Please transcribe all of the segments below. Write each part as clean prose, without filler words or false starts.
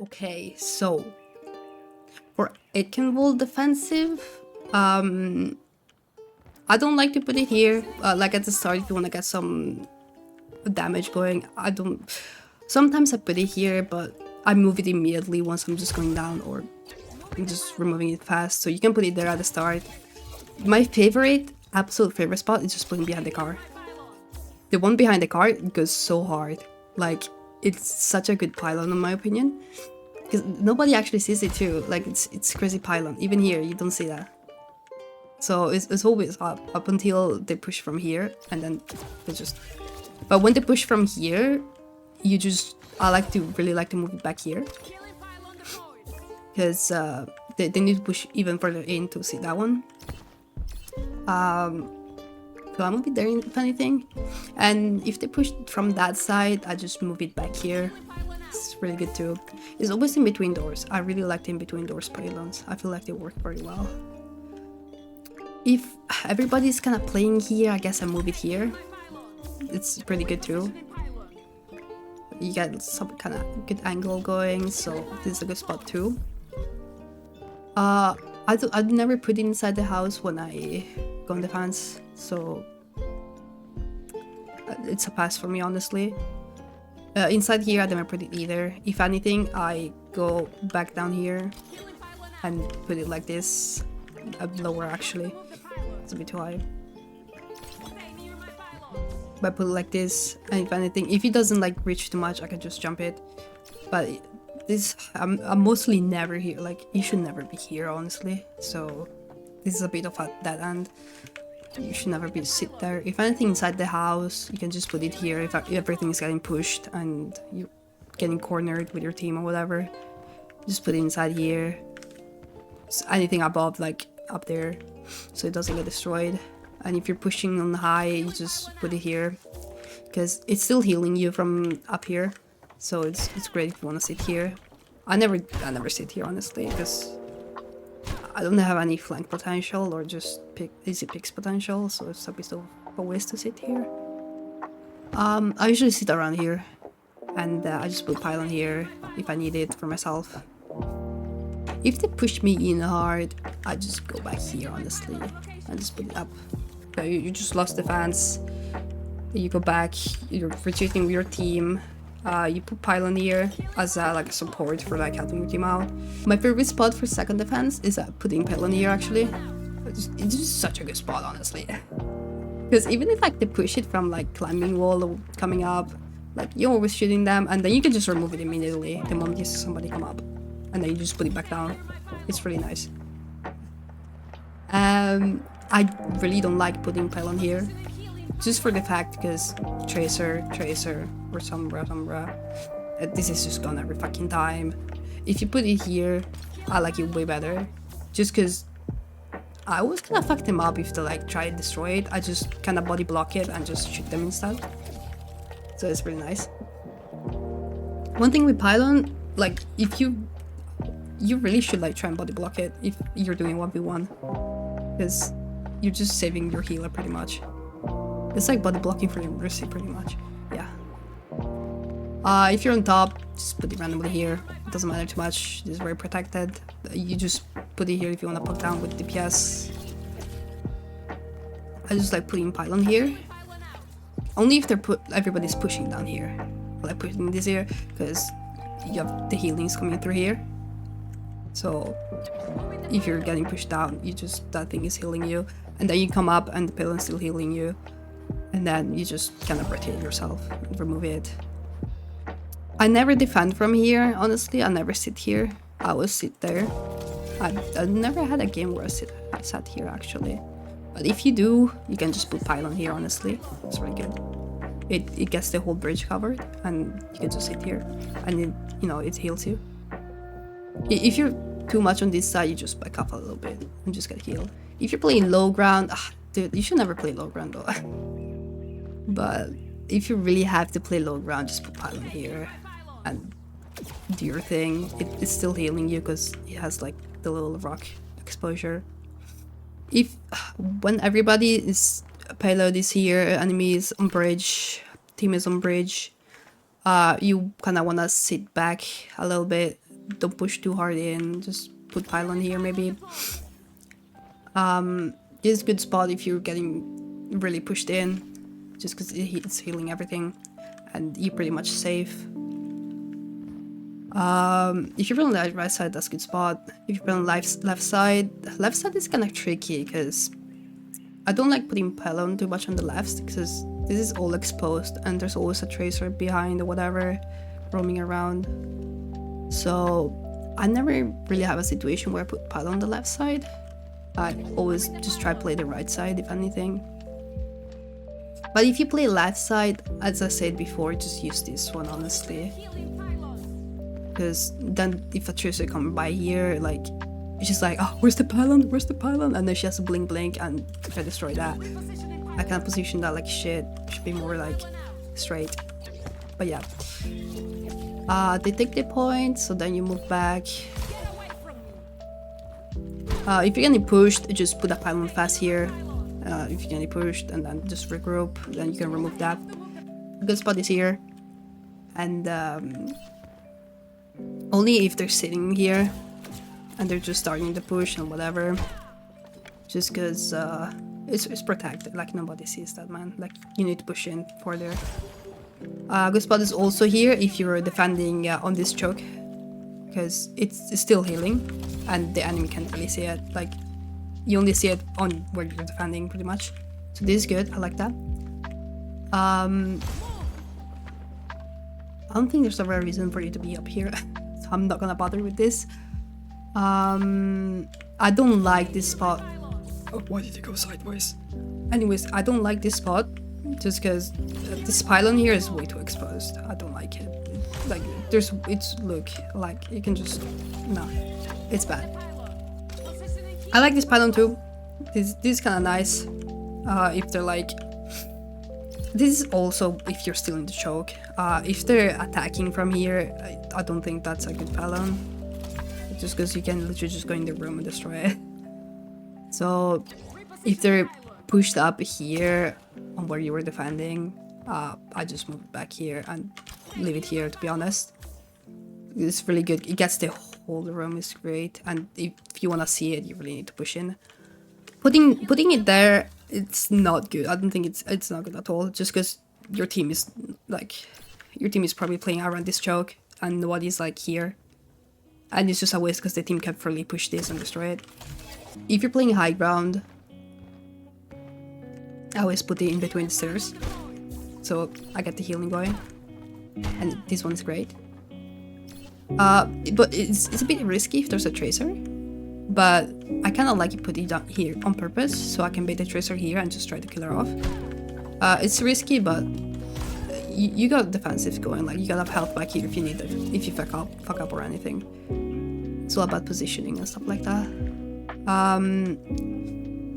Okay, so for Eichenwalde defensive, I don't like to put it here. Like at the start, if you want to get some damage going, I don't. Sometimes I put it here, but I move it immediately once I'm just going down, or I'm just removing it fast. So you can put it there at the start. My absolute favorite spot is just putting behind the car. The one behind the car goes so hard. Like, it's such a good pylon in my opinion. Because nobody actually sees it too. Like, it's crazy pylon. Even here, you don't see that. So it's always up until they push from here, and then they just... But when they push from here, you just... I really like to move it back here. Because they need to push even further in to see that one. So I move it there if anything. And if they push from that side, I just move it back here. It's really good too. It's always in between doors. I really like the in between doors pylons. I feel like they work very well. If everybody's kind of playing here, I guess I move it here. It's pretty good too. You get some kind of good angle going, so this is a good spot too. I'd never put it inside the house when I go on defense, so it's a pass for me, honestly. Inside here, I never put it either. If anything, I go back down here and put it like this. Lower, actually. It's a bit too high. But I put it like this, and if anything, if it doesn't like reach too much, I can just jump it. But this, I'm mostly never here. Like, you should never be here, honestly. So this is a bit of a dead end. You should never sit there. If anything inside the house, you can just put it here. If everything is getting pushed and you're getting cornered with your team or whatever, just put it inside here. So anything above, like up there, so it doesn't get destroyed. And if you're pushing on high, you just put it here, because it's still healing you from up here. So it's great if you want to sit here. I never sit here, honestly, because I don't have any flank potential or just easy picks potential, so it's a bit of a waste to sit here. I usually sit around here, and I just put pylon here if I need it for myself. If they push me in hard, I just go back here, honestly, and just put it up. So you just lost the fans. You go back, you're retreating with your team. You put pylon here as like a support for like helping your team out. My favorite spot for second defense is putting pylon here, actually. It's just such a good spot, honestly. Because even if like they push it from like climbing wall or coming up, like you're always shooting them, and then you can just remove it immediately the moment you see somebody come up, and then you just put it back down. It's really nice. I really don't like putting pylon here, just for the fact because tracer, or sombra, this is just gone every fucking time. If you put it here, I like it way better, just because I always kind of fuck them up if they like try to destroy it. I just kind of body block it and just shoot them instead. So it's really nice. One thing with pylon, like if you really should like try and body block it if you're doing 1v1, because you're just saving your healer pretty much. It's like body blocking for your mercy pretty much. Yeah. If you're on top, just put it randomly here. It doesn't matter too much. This is very protected. You just put it here if you want to poke down with DPS. I just like putting pylon here. Only if everybody's pushing down here. I like putting this here because you have the healings coming through here. So if you're getting pushed down, that thing is healing you, and then you come up and the pylon's still healing you, and then you just kind of rotate yourself and remove it. I never defend from here, honestly. I never sit here. I always sit there. I've never had a game where I sat here, actually. But if you do, you can just put pylon here, honestly. It's really good. It gets the whole bridge covered, and you can just sit here, and it heals you. If you're too much on this side, you just back up a little bit and just get healed. If you're playing low ground, dude, you should never play low ground though. But if you really have to play low ground, just put pylon here and do your thing. It's still healing you because it has like the little rock exposure. When everybody is payload is here, enemy is on bridge, team is on bridge, you kind of want to sit back a little bit don't push too hard in. Just put pylon here maybe. This is a good spot if you're getting really pushed in, just because it's healing everything, and you're pretty much safe. If you're on the right side, that's a good spot. If you're on left side is kind of tricky because I don't like putting pylon too much on the left because this is all exposed and there's always a tracer behind or whatever roaming around. So I never really have a situation where I put pylon on the left side. I always just try to play the right side if anything. But if you play left side, as I said before, just use this one honestly. Because then if a tracer comes by here, like, it's just like, oh, where's the pylon? Where's the pylon? And then she has to blink and if I destroy that, I can't position that like shit. It should be more like straight. But yeah. They take the point, so then you move back. If you're getting pushed, just put a pylon fast here. If you're getting pushed, and then just regroup, then you can remove that. A good spot is here. And only if they're sitting here and they're just starting to push and whatever. Just because it's protected, like nobody sees that, man. Like you need to push in further. Good spot is also here if you're defending on this choke, because it's still healing and the enemy can't really see it. Like you only see it on where you're defending pretty much. So this is good, I like that. I don't think there's a real reason for you to be up here. So I'm not gonna bother with this. I don't like this spot. Oh, why did it go sideways? Anyways, I don't like this spot just because this pylon here is way too exposed. I don't like it. Like look, like you can just, no, it's bad. I like this pylon too. This is kind of nice. If they're like, this is also if you're still in the choke. If they're attacking from here, I don't think that's a good pylon. Just because you can literally just go in the room and destroy it. So if they're pushed up here on where you were defending, I just move it back here and leave it here, to be honest. It's really good. It gets the whole room, is great. And if you want to see it, you really need to push in. Putting it there, it's not good. I don't think it's not good at all. Just because your team is probably playing around this choke and nobody's like here. And it's just a waste because the team can fully push this and destroy it. If you're playing high ground, I always put it in between the stairs. So I get the healing going. And this one's great. But it's a bit risky if there's a tracer. But I kind of like it put it down here on purpose. So I can bait the tracer here and just try to kill her off. It's risky, but you got defensive going. Like you gotta have health back here if you need it. If you fuck up or anything. It's all about positioning and stuff like that.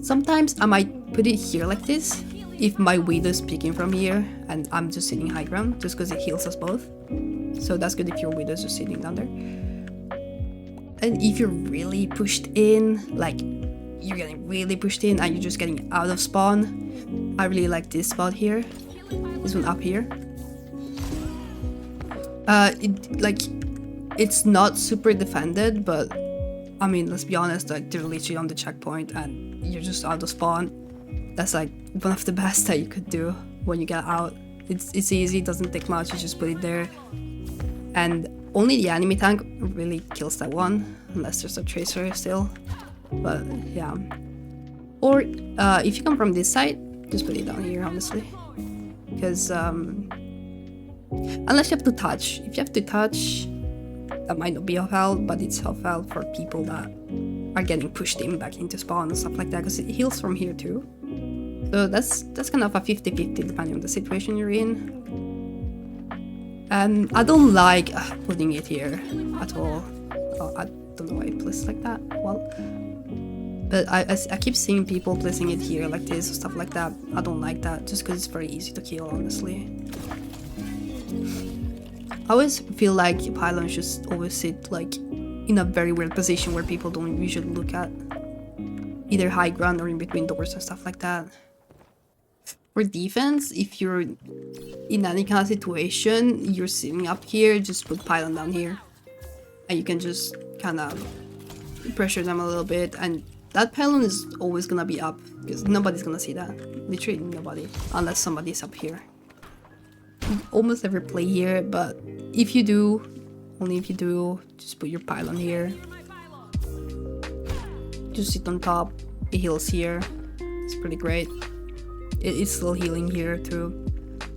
Sometimes I might put it here like this if my Widow is peeking from here and I'm just sitting high ground, just because it heals us both. So that's good if your Widow is just sitting down there. And if you're really pushed in, like you're getting really pushed in and you're just getting out of spawn, I really like this spot here. This one up here. It's not super defended, but I mean, let's be honest, like they're literally on the checkpoint and you're just out of spawn. That's like one of the best that you could do when you get out. It's easy, it doesn't take much, you just put it there. And only the enemy tank really kills that one, unless there's a tracer still. But yeah. Or if you come from this side, just put it down here, honestly. Because unless you have to touch. If you have to touch, that might not be of help, but it's of help for people that are getting pushed in back into spawn and stuff like that, because it heals from here too. So that's kind of a 50-50 depending on the situation you're in. And I don't like putting it here at all. Oh, I don't know why it places like that. Well, but I keep seeing people placing it here like this or stuff like that. I don't like that, just because it's very easy to kill, honestly. I always feel like pylons should always sit like in a very weird position where people don't usually look at. Either high ground or in between doors and stuff like that. For defense, if you're in any kind of situation, you're sitting up here, just put pylon down here. and you can just kind of pressure them a little bit, and that pylon is always gonna be up because nobody's gonna see that. Literally nobody, unless somebody's up here. Almost never play here, but if you do, only if you do, just put your pylon here. Just sit on top. It heals here. It's pretty great. It's still healing here too.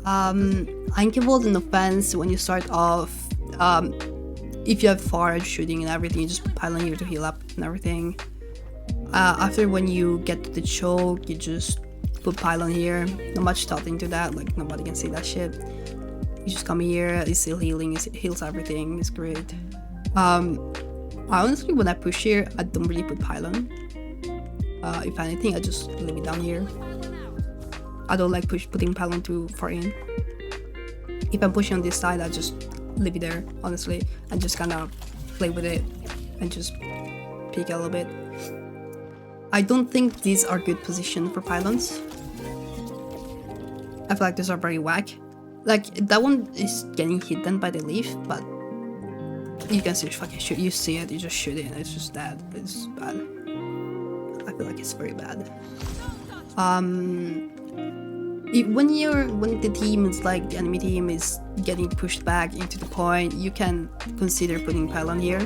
Eichenwalde in offense, when you start off, if you have far shooting and everything, you just put pylon here to heal up and everything. After when you get to the choke, you just put pylon here. Not much thought into that, like nobody can see that shit. You just come here, it's still healing, it heals everything, it's great. Honestly, when I push here, I don't really put pylon. If anything, I just leave it down here. I don't like putting pylon too far in. If I'm pushing on this side, I just leave it there, honestly, and just kind of play with it and just peek a little bit. I don't think these are good position for pylons. I feel like these are very whack. Like, that one is getting hidden by the leaf, but you can still fucking shoot. You see it, you just shoot it, and it's just that. It's bad. I feel like it's very bad. When the team is like, the enemy team is getting pushed back into the point, you can consider putting pylon here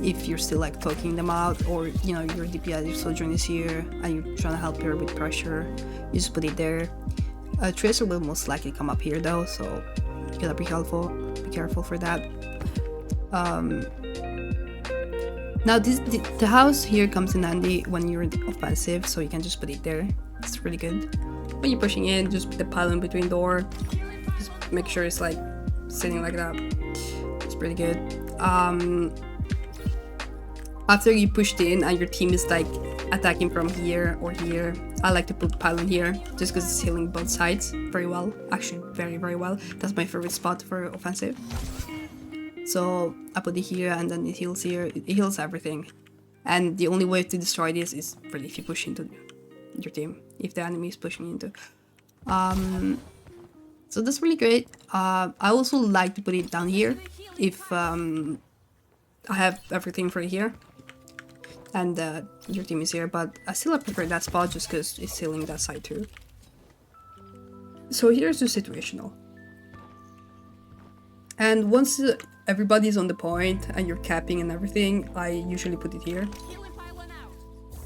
if you're still like talking them out, or you know, your DPS, your soldier is here and you're trying to help her with pressure. You just put it there. Tracer will most likely come up here though, so you gotta be careful for that. Now the house here comes in handy when you're offensive, so you can just put it there. It's really good. When you're pushing in, just put the pylon between door. Just make sure it's like sitting like that. It's pretty good. After you pushed in and your team is like attacking from here or here, I like to put pylon here just because it's healing both sides very well. Actually, very, very well. That's my favorite spot for offensive. So I put it here and then it heals here. It heals everything. And the only way to destroy this is really if you push into your team, if the enemy is pushing into. So that's really great. I also like to put it down here if I have everything for here and your team is here, but I still prefer that spot just because it's healing that side too. So here's the situational. And once everybody's on the point and you're capping and everything, I usually put it here.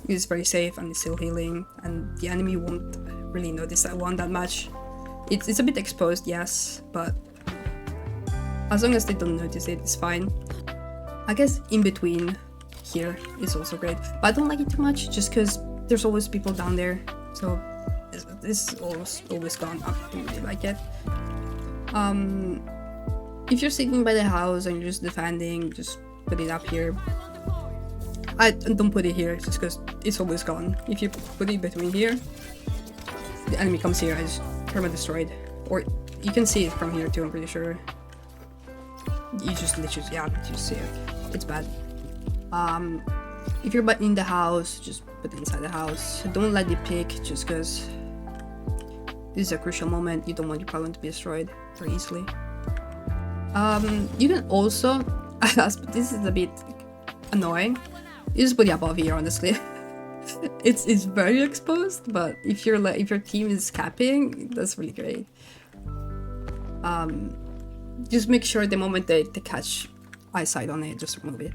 It's very safe and it's still healing, and the enemy won't really notice that one that much. It's a bit exposed, yes, but as long as they don't notice it, it's fine. I guess in between here is also great, but I don't like it too much just because there's always people down there, so this is always gone. I don't really like it. If you're sitting by the house and you're just defending, just put it up here. I don't put it here just because it's always gone. If you put it between here, the enemy comes here and it's perma destroyed. Or you can see it from here too, I'm pretty sure. You just literally, yeah, you see it. It's bad. If you're in the house, just put it inside the house. Don't let it pick just because this is a crucial moment. You don't want your pylon to be destroyed very easily. You can also, this is a bit annoying. You just put it above here, honestly. it's very exposed, but if your team is capping, that's really great. Just make sure the moment they catch eyesight on it, just remove it.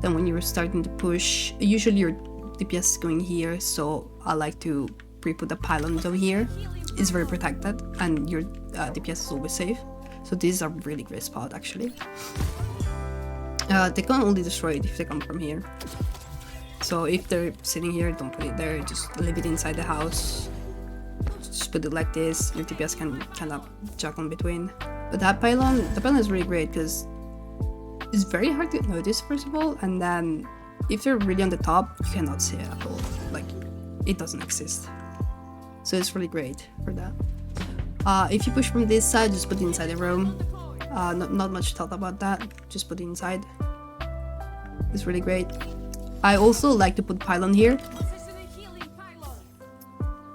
Then when you're starting to push, usually your DPS is going here, so I like to pre-put the pylons over here. It's very protected and your DPS is always safe. So this is a really great spot actually. They can only destroy it if they come from here. So if they're sitting here, don't put it there, just leave it inside the house. Just put it like this, your DPS can kind of jog on between. But the pylon is really great because it's very hard to notice first of all, and then if they're really on the top, you cannot see it at all. Like, it doesn't exist. So it's really great for that. If you push from this side, just put it inside the room. Not much thought about that, just put it inside. It's really great. I also like to put pylon here.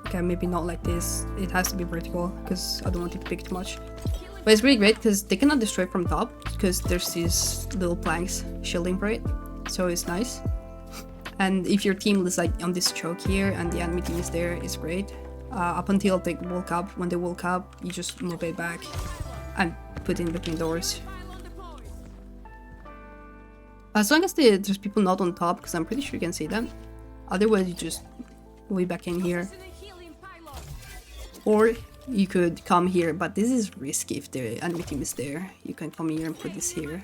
Okay, maybe not like this. It has to be vertical because I don't want it to pick too much. But it's really great because they cannot destroy from top because there's these little planks shielding for it. So it's nice. And if your team is like on this choke here and the enemy team is there, it's great. Up until they woke up. When they woke up, you just move it back and put it in between doors. As long as there's people not on top, because I'm pretty sure you can see them. Otherwise, you just way back in here. Or you could come here, but this is risky if the enemy team is there. You can come here and put this here.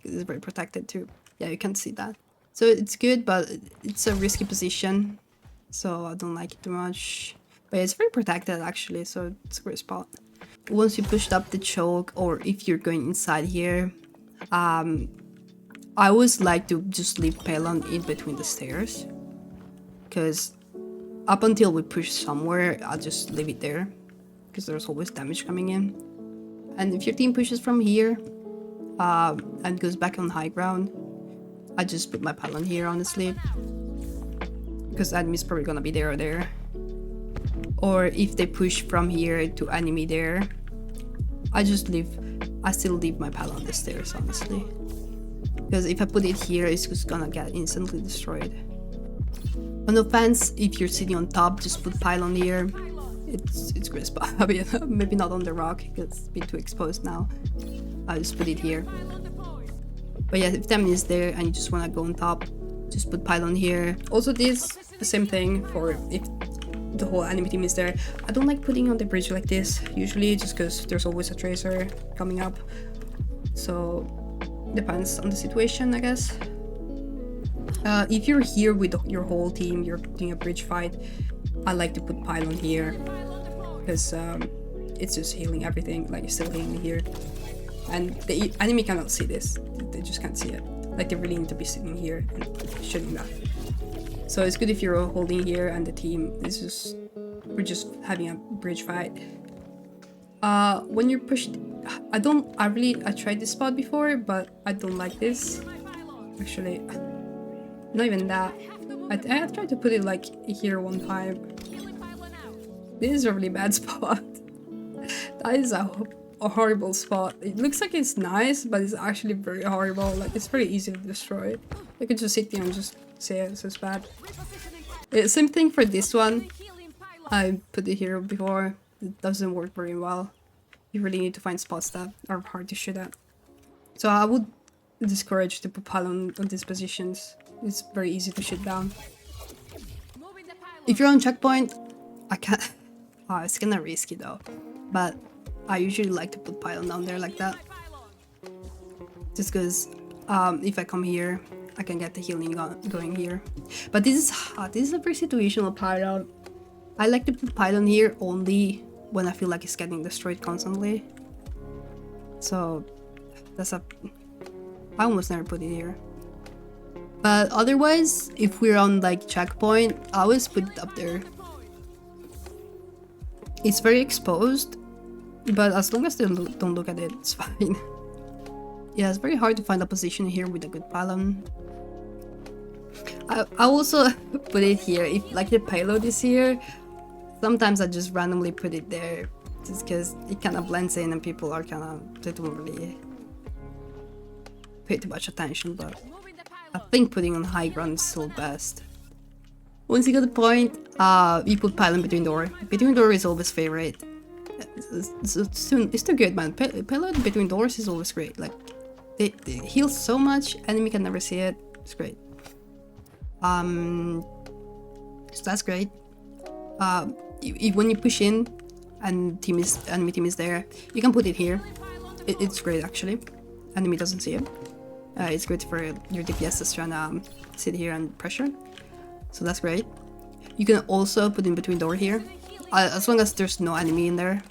This is very protected too. Yeah, you can see that. So it's good, but it's a risky position. So I don't like it too much. But it's very protected actually, so it's a great spot. Once you pushed up the choke, or if you're going inside here, I always like to just leave Pylon in between the stairs. Because up until we push somewhere, I'll just leave it there. Because there's always damage coming in. And if your team pushes from here and goes back on high ground, I just put my Pylon here, honestly. Because enemy's probably gonna be there or there. Or if they push from here to enemy there, I still leave my Pylon on the stairs, honestly. Because if I put it here, it's just gonna get instantly destroyed. On offense, if you're sitting on top, just put Pylon here. It's great spot. I mean, maybe not on the rock, because it's been too exposed now. I'll just put it here. But yeah, if the enemy is there and you just wanna go on top, just put Pylon here. Also this, the same thing for if the whole enemy team is there. I don't like putting on the bridge like this, usually, just because there's always a tracer coming up. So, depends on the situation, I guess. If you're here with your whole team, you're doing a bridge fight, I like to put Pylon here. Because it's just healing everything, like it's still healing here. And the enemy cannot see this, they just can't see it. Like they really need to be sitting here and shooting that. So it's good if you're holding here and the team is just, we're just having a bridge fight. When you're pushed, I tried this spot before, but I don't like this. Actually, not even that. I tried to put it like here one time. This is a really bad spot. That is a horrible spot. It looks like it's nice, but it's actually very horrible. Like it's very easy to destroy. You can just sit there and just say it's bad. Same thing for this one. I put it here before. It doesn't work very well. You really need to find spots that are hard to shoot at. So I would discourage to put Pylon on these positions. It's very easy to shoot down. If you're on checkpoint, I can't. Oh, it's kinda risky though. But I usually like to put Pylon down there like that. Just because if I come here, I can get the healing going here. But this is a very situational Pylon. I like to put Pylon here only when I feel like it's getting destroyed constantly. So I almost never put it here. But otherwise, if we're on like checkpoint, I always put it up there. It's very exposed, but as long as they don't look at it, it's fine. Yeah, it's very hard to find a position here with a good Pylon. I also put it here. If like the payload is here, sometimes I just randomly put it there, just because it kind of blends in and people are they don't really pay too much attention. But I think putting on high ground is still best. Once you get the point, you put Pylon between door. Between door is always favorite. It's too good, man. Payload between doors is always great. Like they heal so much, enemy can never see it. It's great. So that's great. When you push in and enemy team is there, you can put it here. It's great actually. Enemy doesn't see it. It's great for your DPS that's trying to sit here and pressure. So that's great. You can also put in between door here, as long as there's no enemy in there.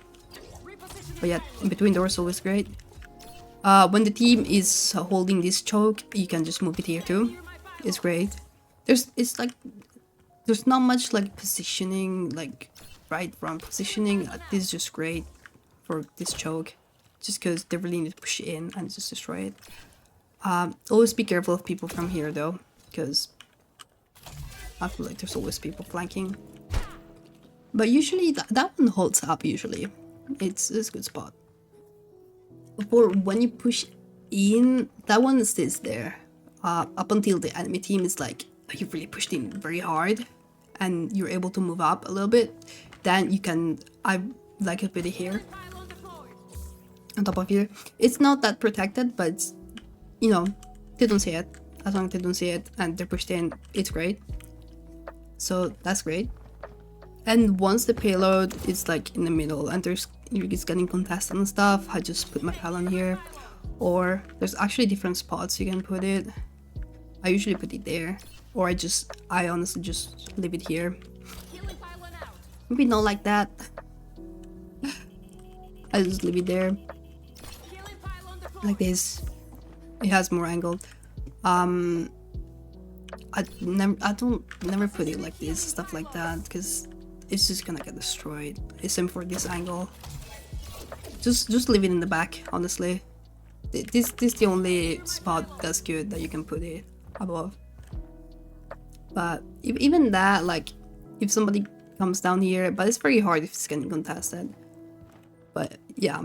But yeah, in between doors is always great. When the team is holding this choke, you can just move it here too. It's great. There's not much like positioning, like right wrong positioning. This is just great for this choke, just because they really need to push it in and just destroy it. Always be careful of people from here though, because I feel like there's always people flanking. But usually that one holds up usually. It's a good spot. for when you push in, that one stays there up until the enemy team is like, you really pushed in very hard and you're able to move up a little bit. Then you can, I like to put it here on top of here. It's not that protected, but it's, you know, they don't see it. As long as they don't see it and they're pushed in, it's great. So that's great. And once the payload is like in the middle and it's getting contested and stuff, I just put my pylon here. Or there's actually different spots you can put it. I usually put it there. Or I honestly just leave it here. Maybe not like that. I just leave it there. Like this. It has more angle. I don't never put it like this, stuff like that, because it's just gonna get destroyed. Same for this angle. Just leave it in the back, honestly. This is the only spot that's good that you can put it above. But even that, like, if somebody comes down here, but it's very hard if it's getting contested. But yeah,